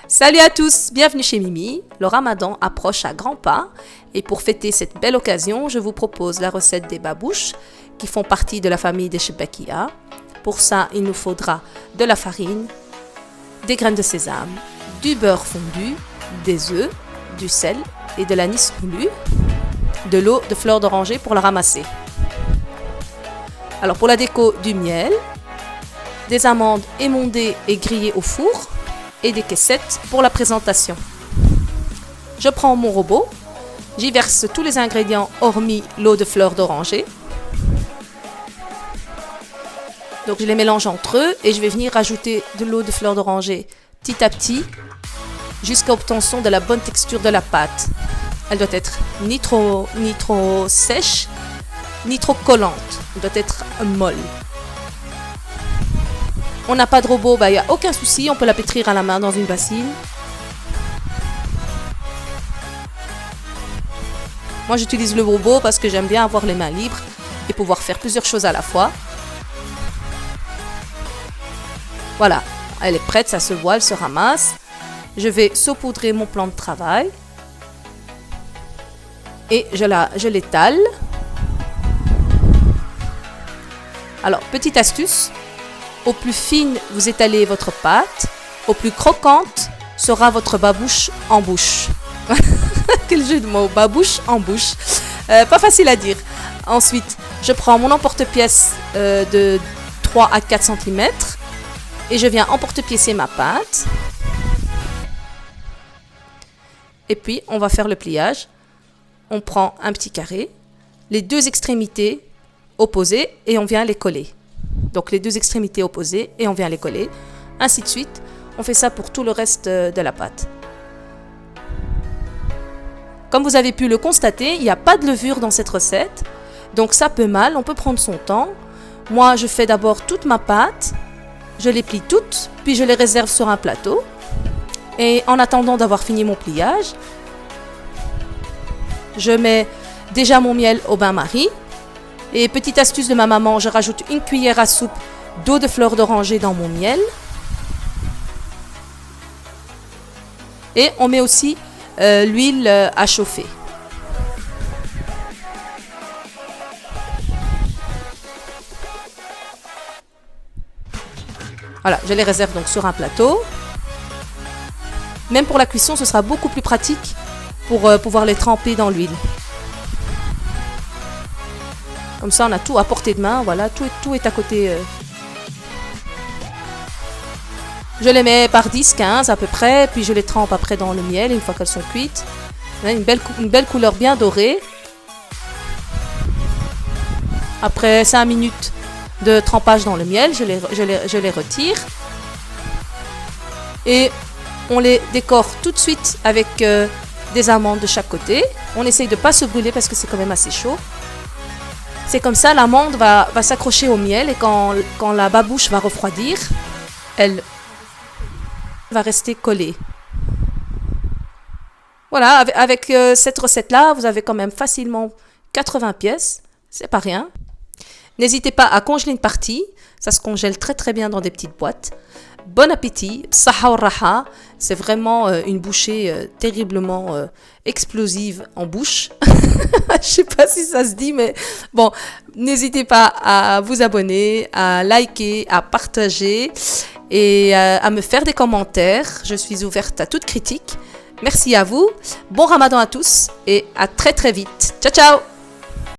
Salut à tous, bienvenue chez Mimi. Le ramadan approche à grands pas et pour fêter cette belle occasion, je vous propose la recette des babouches qui font partie de la famille des Shebakia. Pour ça, il nous faudra de la farine, des graines de sésame, du beurre fondu, des œufs, du sel et de l'anis moulu, de l'eau de fleur d'oranger pour la ramasser. Alors pour la déco, du miel, des amandes émondées et grillées au four et des caissettes pour la présentation. Je prends mon robot, j'y verse tous les ingrédients hormis l'eau de fleur d'oranger. Donc je les mélange entre eux et je vais venir rajouter de l'eau de fleur d'oranger petit à petit jusqu'à obtention de la bonne texture de la pâte. Elle doit être ni trop sèche, ni trop collante. Elle doit être molle. On n'a pas de robot, il n'y a aucun souci, on peut la pétrir à la main dans une bassine. Moi j'utilise le robot parce que j'aime bien avoir les mains libres et pouvoir faire plusieurs choses à la fois. Voilà, elle est prête, ça se voit, elle se ramasse. Je vais saupoudrer mon plan de travail. Et je l'étale. Alors, petite astuce. Au plus fine, vous étalez votre pâte. Au plus croquante sera votre babouche en bouche. Quel jeu de mots, babouche en bouche. Pas facile à dire. Ensuite, je prends mon emporte-pièce de 3 à 4 cm. Et je viens emporte-piécer ma pâte. Et puis, on va faire le pliage. On prend un petit carré, les deux extrémités opposées et on vient les coller. Donc, les deux extrémités opposées et on vient les coller. Ainsi de suite. On fait ça pour tout le reste de la pâte. Comme vous avez pu le constater, il n'y a pas de levure dans cette recette. Donc, ça peut mal. On peut prendre son temps. Moi, je fais d'abord toute ma pâte. Je les plie toutes, puis je les réserve sur un plateau. Et en attendant d'avoir fini mon pliage, je mets déjà mon miel au bain-marie. Et petite astuce de ma maman, je rajoute une cuillère à soupe d'eau de fleur d'oranger dans mon miel. Et on met aussi l'huile à chauffer. Voilà, je les réserve donc sur un plateau. Même pour la cuisson, ce sera beaucoup plus pratique pour pouvoir les tremper dans l'huile. Comme ça, on a tout à portée de main. Voilà, tout est à côté. Je les mets par 10-15 à peu près, puis je les trempe après dans le miel une fois qu'elles sont cuites. Une belle couleur bien dorée. Après 5 minutes de trempage dans le miel, je les retire. Et on les décore tout de suite avec des amandes de chaque côté. On essaye de ne pas se brûler parce que c'est quand même assez chaud. C'est comme ça, l'amande va s'accrocher au miel et quand la babouche va refroidir, elle va rester collée. Voilà, avec cette recette-là, vous avez quand même facilement 80 pièces. C'est pas rien. N'hésitez pas à congeler une partie. Ça se congèle très très bien dans des petites boîtes. Bon appétit, saha wa raha. C'est vraiment une bouchée terriblement explosive en bouche. Je sais pas si ça se dit, mais bon, n'hésitez pas à vous abonner, à liker, à partager et à me faire des commentaires. Je suis ouverte à toute critique. Merci à vous. Bon ramadan à tous et à très très vite. Ciao ciao.